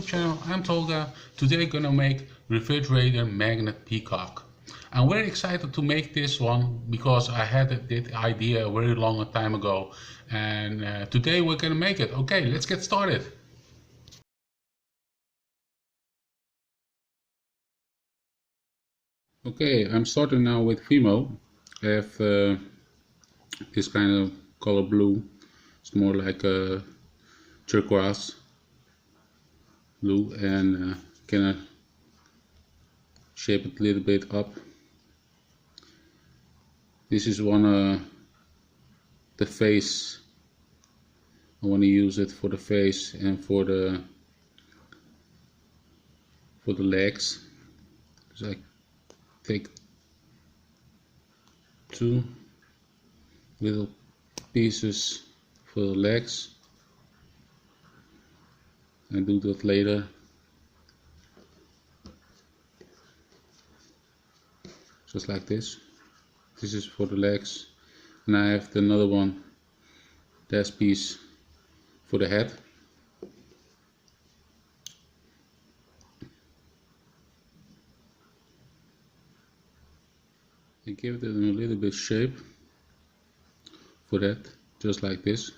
channel. I'm Tolga. Today I'm gonna make refrigerator magnet peacock. I'm very excited to make this one because I had that idea a very long time ago, and today we're gonna make it. Okay, let's get started. Okay, I'm starting now with fimo. I have this kind of color blue. It's more like a turquoise blue, and gonna shape it a little bit up. This is the face. I want to use it for the face and for the legs. So I take two little pieces for the legs and do that later. Just like this. This is for the legs, and I have another one, this piece for the head. I give it a little bit shape for that, just like this.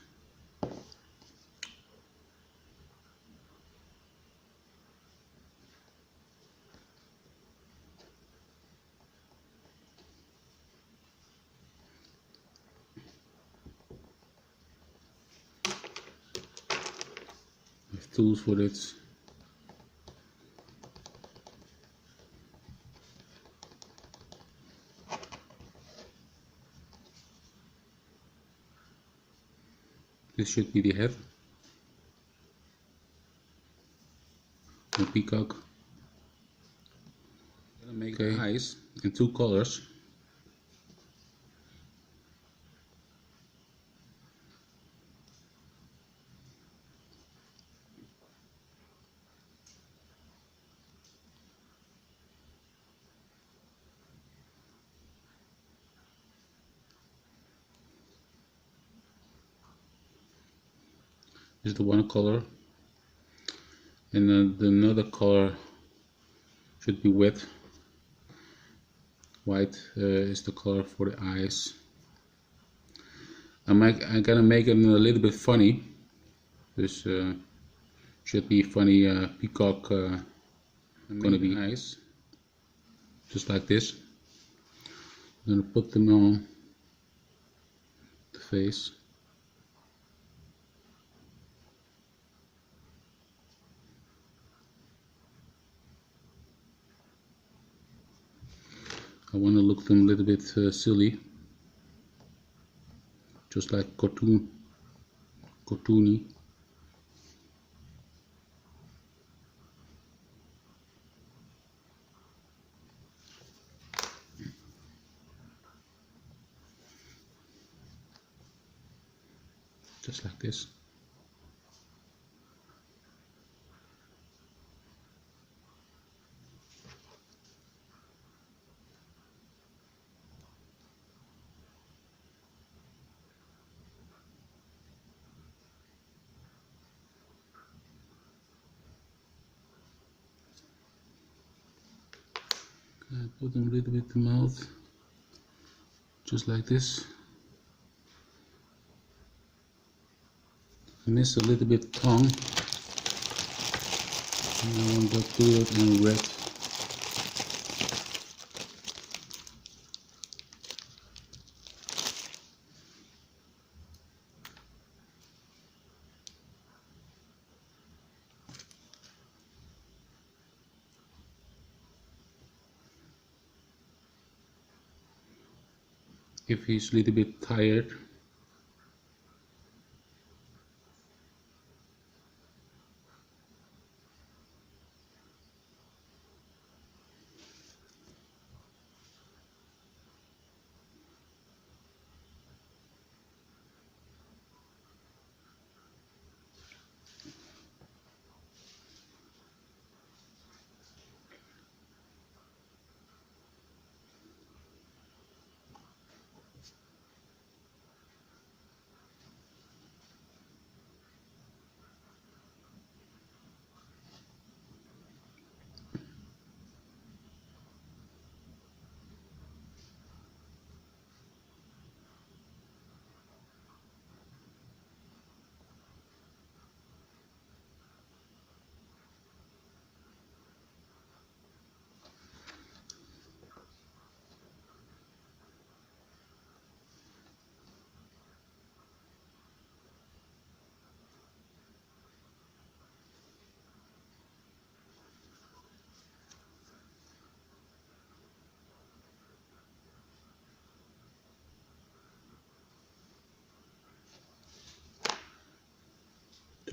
I have tools for it. This should be the head. The peacock. I'm gonna make eyes in two colors. This is the one color, and then another color should be wet. White is the color for the eyes. I'm gonna make it a little bit funny. This should be funny peacock. Gonna be eyes, just like this. I'm gonna put them on the face. I want to look them a little bit silly, just like cartoony. Just like this. I put them a little bit in the mouth, just like this. I miss a little bit tongue. And I want to do it in red. If he's a little bit tired,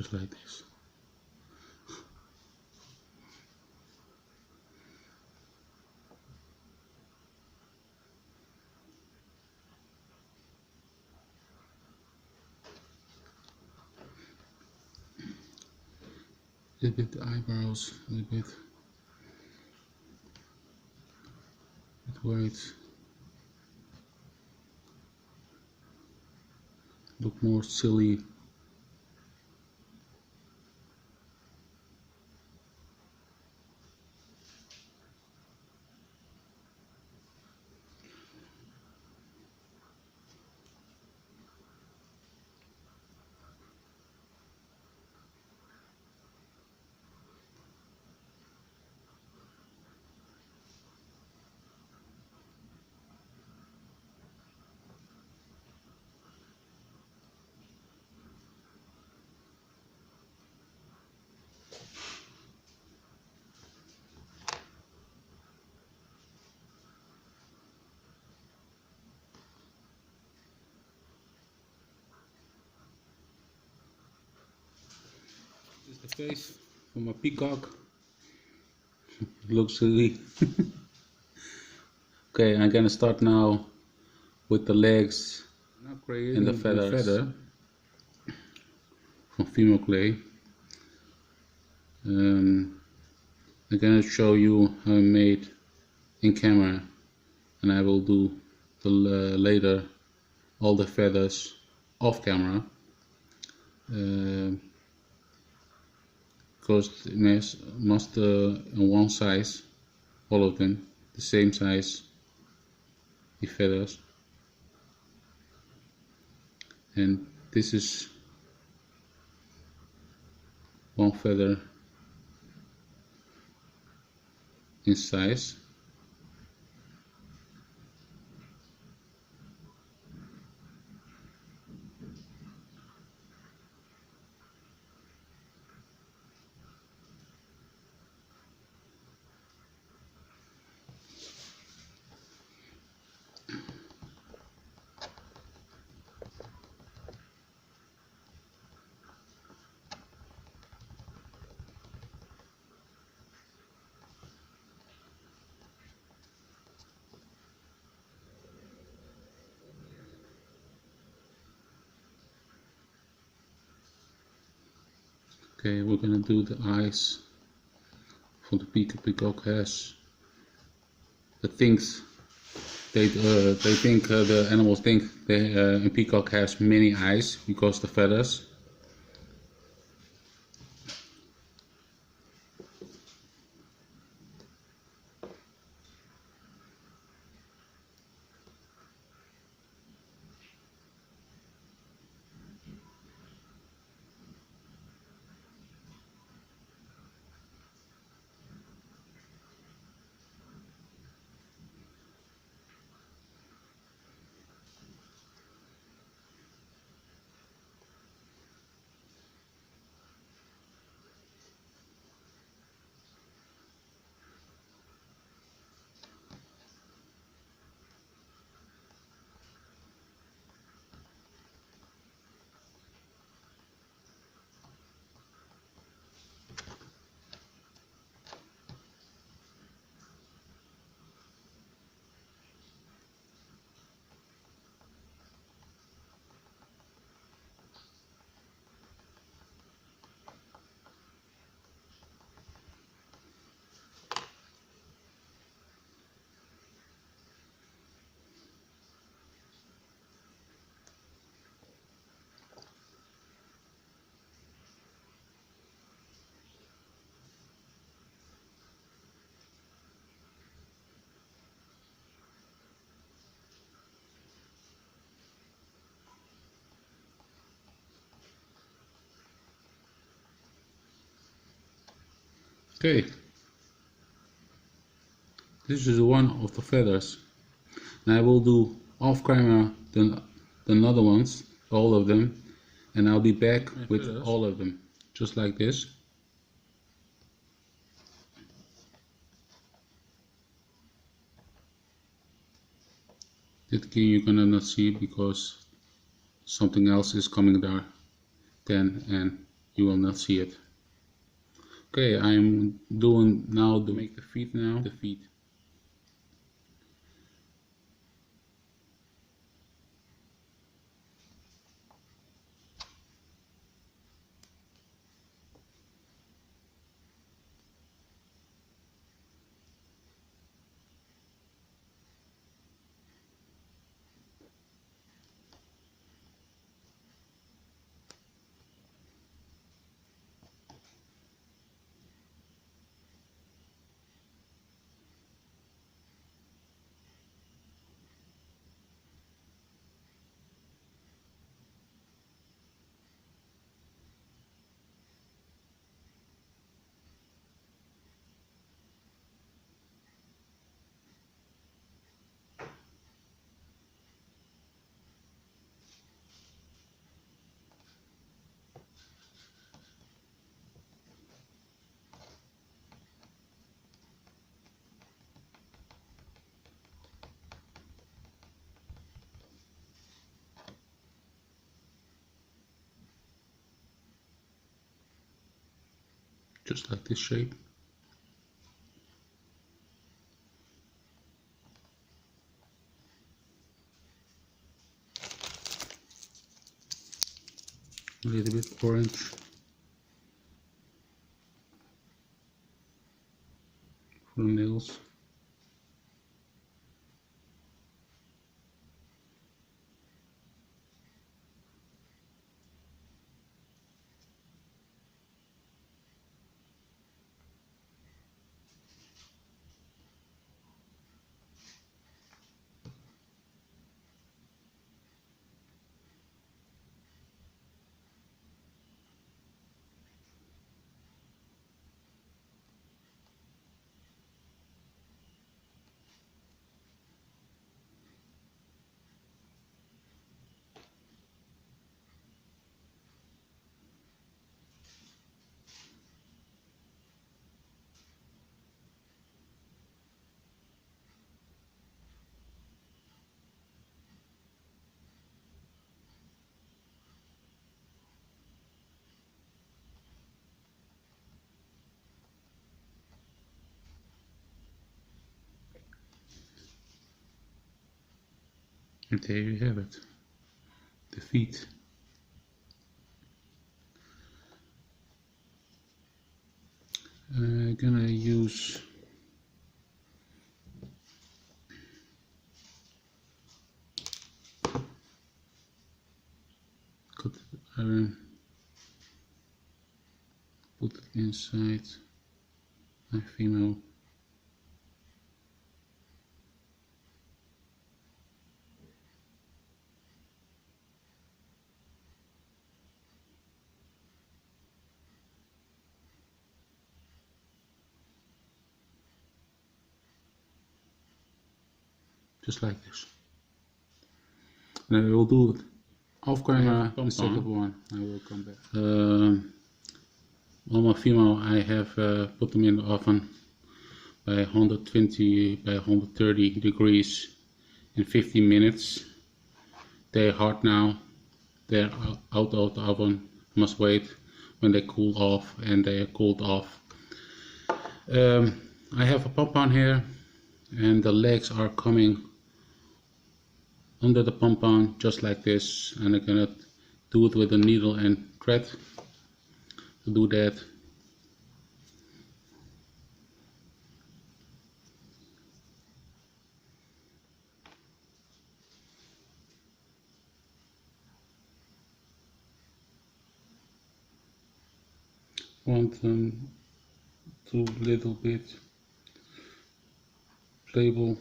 just like this. A little bit the eyebrows, a little bit white, look more silly. This is the face for my peacock. It looks silly. Okay, I'm gonna start now with the legs and the feather from fimo clay. I'm gonna show you how I made in camera, and I will do the later all the feathers off camera, because it must in one size, all of them the same size, the feathers. And this is one feather in size. Okay, we're gonna do the eyes for the peacock. Has the things they think the animals think a peacock has many eyes because the feathers. Okay, this is one of the feathers, and I will do off camera the other ones, all of them, and I'll be back with feathers. All of them, just like this. That key you're gonna not see because something else is coming there then, and you will not see it. Okay, I'm doing now to make the feet now. The feet. Just like this shape. A little bit orange for the nails. And there you have it, the feet. I'm gonna use cut iron, put it inside my fimo. Just like this. And I will do it off camera, the second one. I will come back. On my fimo I have put them in the oven by 120 by 130 degrees in 15 minutes. They're hot now. They're out of the oven. Must wait when they cool off, and they are cooled off. I have a pompon here, and the legs are coming under the pompon just like this, and I'm gonna do it with a needle and thread. To do that, want them to little bit playable.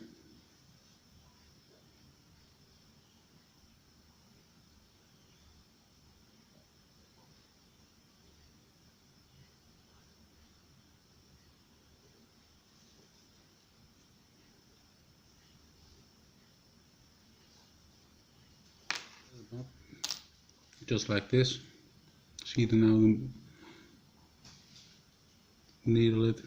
Just like this. See the now needle it.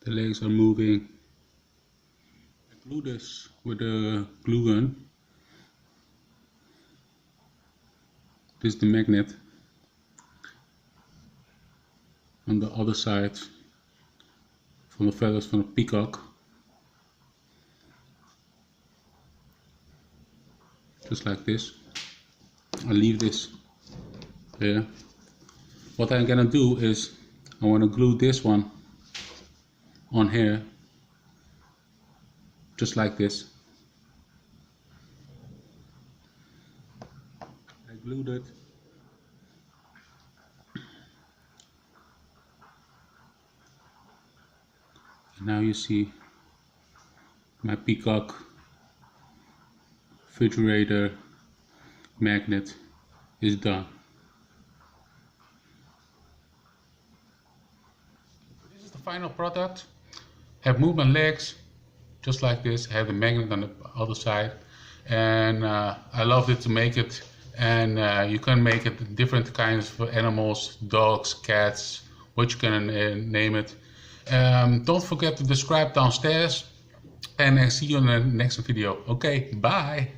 The legs are moving. I glue this with a glue gun. This is the magnet. On the other side, from the feathers from the peacock. Just like this. I leave this here. What I'm gonna do is I want to glue this one on here, just like this. I glued it. And now you see my peacock refrigerator magnet is done. This is the final product. Have movement legs, just like this. I have the magnet on the other side, and I loved it to make it. And you can make it different kinds for animals, dogs, cats, what you can name it. Don't forget to subscribe downstairs, and I'll see you in the next video. Okay, bye.